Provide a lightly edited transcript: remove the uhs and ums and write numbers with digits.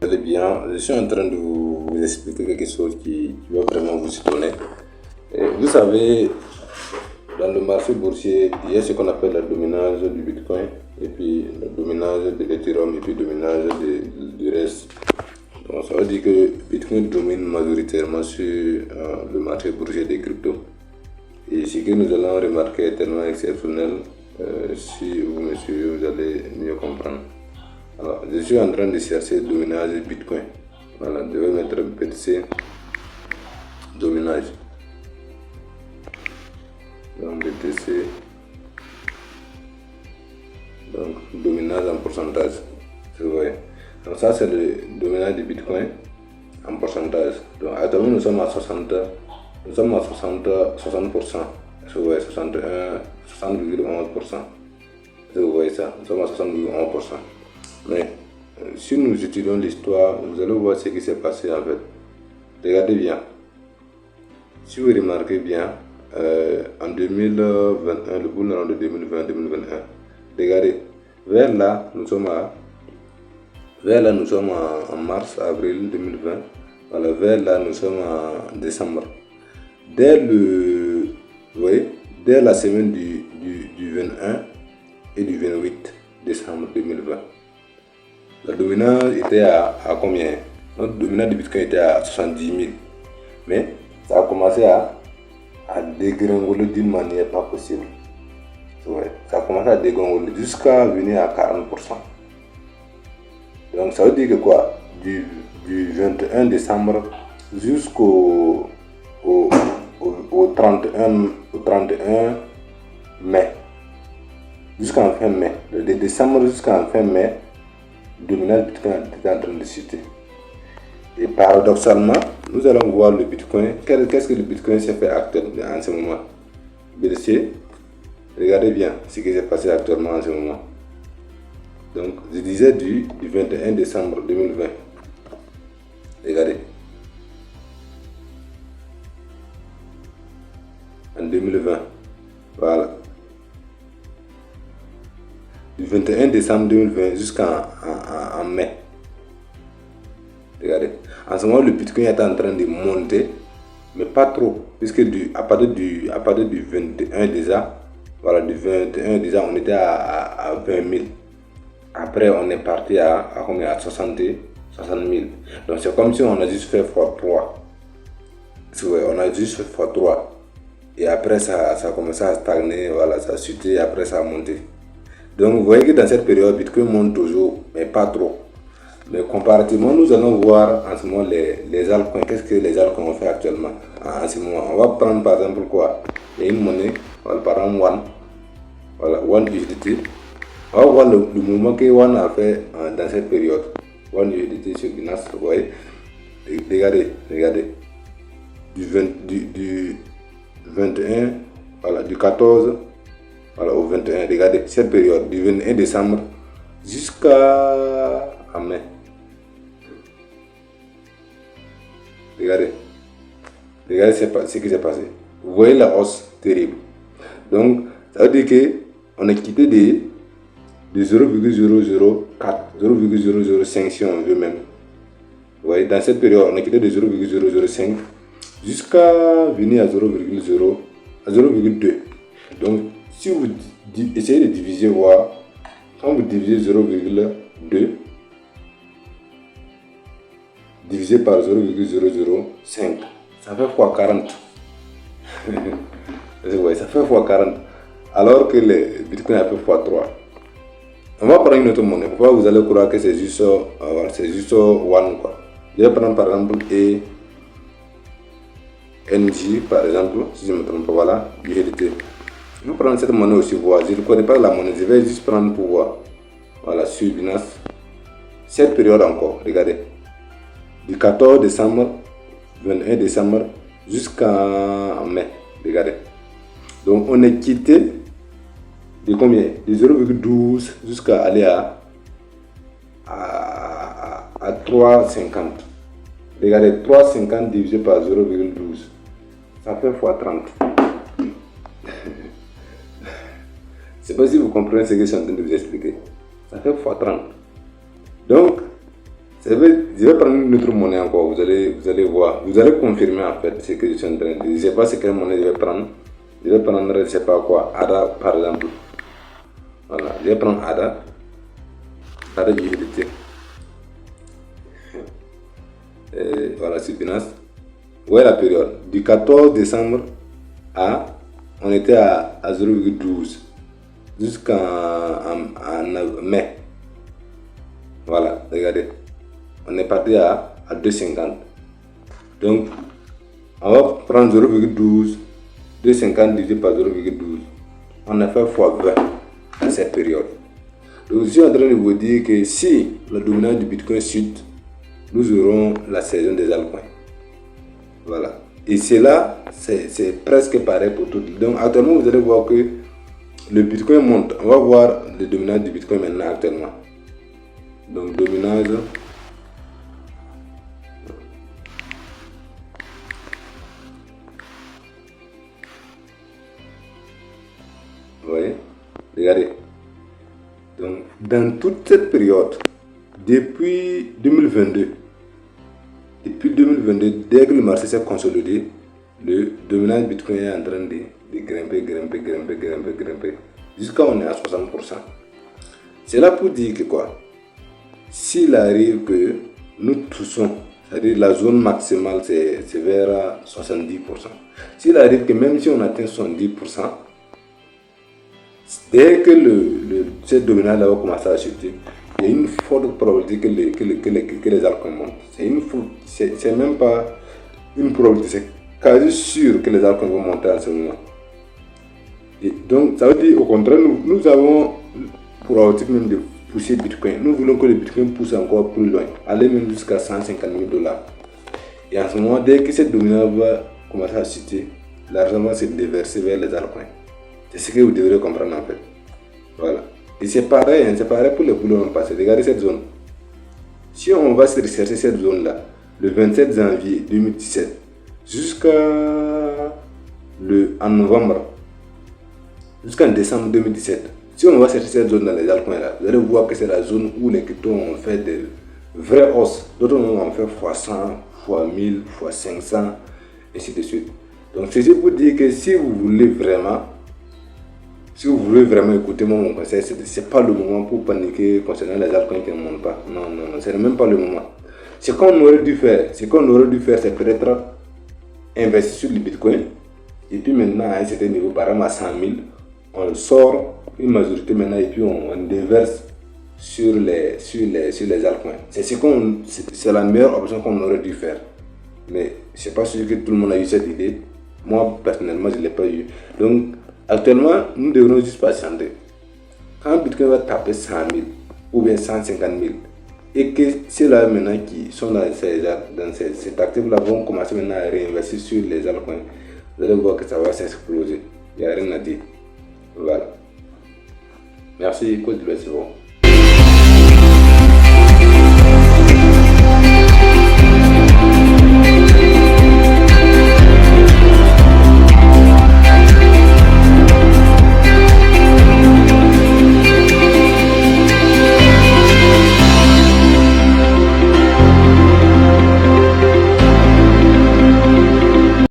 Allez bien, je suis en train de vous expliquer quelque chose qui va vraiment vous étonner. Et vous savez, dans le marché boursier, il y a ce qu'on appelle le dominage du Bitcoin, et puis le dominage de l'Ethereum, et puis le dominage du reste. Donc ça veut dire que Bitcoin domine majoritairement sur le marché boursier des cryptos. Et ce que nous allons remarquer est tellement exceptionnel. Si vous me suivez, vous allez mieux comprendre. Alors, je suis en train de chercher le dominage Bitcoin. Voilà, je vais mettre BTC dominage. Donc BTC, donc dominage en pourcentage. Vous voyez. Donc ça c'est le dominage du Bitcoin en pourcentage. Donc actuellement nous sommes à 60%. Vous voyez, 60,11%. Vous voyez ça, nous sommes à 60,11%. Mais si nous étudions l'histoire, vous allez voir ce qui s'est passé en fait. Regardez bien. Si vous remarquez bien, en 2021, le bull run de 2020-2021, regardez, vers là, nous sommes en mars, avril 2020. Voilà, vers là, nous sommes en décembre. Dès la semaine du 21 et du 28 décembre 2020, le dominage était à combien? Notre dominage du Bitcoin était à 70 000. Mais ça a commencé à dégringoler d'une manière pas possible. Ouais, ça a commencé à dégringoler jusqu'à venir à 40%. Donc ça veut dire que quoi? Du 21 décembre jusqu'au 31 mai. Jusqu'en fin mai. De décembre jusqu'en fin mai, le dominage Bitcoin était en train de chuter. Et paradoxalement, nous allons voir le Bitcoin. Qu'est-ce que le Bitcoin s'est fait actuellement en ce moment? BTC, regardez bien ce qui s'est passé actuellement en ce moment. Donc, je disais du 21 décembre 2020. Regardez. En 2020. Voilà. Du 21 décembre 2020 jusqu'en mai. Regardez. En ce moment, le Bitcoin est en train de monter, mais pas trop, puisque à partir du 21 déjà, voilà, du 21 déjà, on était à 20 000. Après, on est parti à 60 000. Donc, c'est comme si on a juste fait x3. On a juste fait x3. Et après, ça a commencé à stagner, voilà, ça a chuté, et après, ça a monté. Donc, vous voyez que dans cette période, Bitcoin monte toujours, mais pas trop. Mais comparativement, nous allons voir en ce moment les altcoins. Qu'est-ce que les altcoins ont fait actuellement en ce moment? On va prendre par exemple quoi? Il y a une monnaie, voilà, par exemple One. Voilà, One USDT. On va voir le mouvement que One a fait dans cette période. One USDT sur Binance, vous voyez. Regardez. Du 21, voilà, du 14 voilà, au 21. Regardez cette période, du 21 décembre jusqu'à mai. Regardez ce qui s'est passé. Vous voyez la hausse terrible. Donc, ça veut dire qu'on est quitté de 0,004, 0,005 si on veut même. Vous voyez, dans cette période, on est quitté de 0,005 jusqu'à venir à 0,2. Donc, si vous essayez de diviser, voir, quand vous divisez 0,2 divisé par 0,005, ça fait x40. Vous voyez, ça fait x40. Alors que le Bitcoin a fait x3. On va prendre une autre monnaie. Pourquoi vous allez croire que c'est juste One, quoi. Je vais prendre par exemple NJ par exemple, si je ne me trompe pas, voilà, USDT. Je vais prendre cette monnaie aussi, voir. Je ne connais pas la monnaie, je vais juste prendre pour voir. Voilà, sur Binance. Cette période encore, regardez. Du 14 décembre, 21 décembre jusqu'en mai, regardez. Donc on est quitté de combien? De 0,12 jusqu'à aller à 3,50. Regardez, 3,50 divisé par 0,12. Ça fait x30. Je ne sais pas si vous comprenez ce que je suis en train de vous expliquer. Ça fait x30. Donc, Je vais prendre une autre monnaie encore, vous allez voir, vous allez confirmer en fait ce que je suis en train de dire. Je ne sais pas c'est quelle monnaie je vais prendre. Je vais prendre, je ne sais pas quoi, ADA par exemple. Voilà, je vais prendre ADA USDT. Voilà, c'est Binance. Où est la période? Du 14 décembre on était à 0,12 jusqu'en mai. Voilà, regardez. On est parti à 2,50. Donc, on va prendre 0,12. 2,50 divisé par 0,12. On a fait x20 à cette période. Donc, je suis en train de vous dire que si la dominance du Bitcoin chute, nous aurons la saison des altcoins. Voilà. Et cela, c'est presque pareil pour tout. Donc, actuellement, vous allez voir que le Bitcoin monte. On va voir le dominance du Bitcoin maintenant actuellement. Donc, dominance. Vous voyez? Regardez. Donc, dans toute cette période, depuis 2022, dès que le marché s'est consolidé, le dominance Bitcoin est en train de grimper, jusqu'à on est à 60%. C'est là pour dire que quoi? S'il arrive que nous touchons, c'est-à-dire la zone maximale, c'est vers 70%. S'il arrive que même si on atteint 70%, dès que cette dominance va commencer à chuter, il y a une forte probabilité que les altcoins montent. C'est même pas une probabilité, c'est quasi sûr que les altcoins vont monter en ce moment. Et donc, ça veut dire au contraire, nous avons pour objectif même de pousser Bitcoin. Nous voulons que le Bitcoin pousse encore plus loin, aller même jusqu'à 150 000 $. Et en ce moment, dès que cette dominance va commencer à chuter, l'argent va se déverser vers les altcoins. C'est ce que vous devrez comprendre en fait. Voilà. Et c'est pareil pour les boulots en passé. Regardez cette zone. Si on va se rechercher cette zone-là, le 27 janvier 2017 en novembre, jusqu'en décembre 2017, si on va chercher cette zone dans les altcoins là, vous allez voir que c'est la zone où les cryptos ont fait de vraies hausses. D'autres ont fait x100, x1000, x500, et ainsi de suite. Donc c'est pour dire que si vous voulez vraiment écouter mon conseil, ce n'est pas le moment pour paniquer concernant les altcoins qui ne montent pas. Non, ce n'est même pas le moment. Ce qu'on aurait dû faire, c'est peut-être investir sur le Bitcoin. Et puis maintenant, à un certain niveau, par exemple à 100 000, on sort une majorité maintenant et puis on déverse sur les altcoins. C'est la meilleure option qu'on aurait dû faire. Mais je ne sais pas sûr que tout le monde a eu cette idée. Moi, personnellement, je ne l'ai pas eu. Donc, actuellement, nous devrons juste patienter. Quand Bitcoin va taper 100 000 ou bien 150 000, et que ceux-là maintenant qui sont dans cet actif-là vont commencer maintenant à réinvestir sur les altcoins, vous allez voir que ça va s'exploser. Il n'y a rien à dire. Voilà. Merci, Code de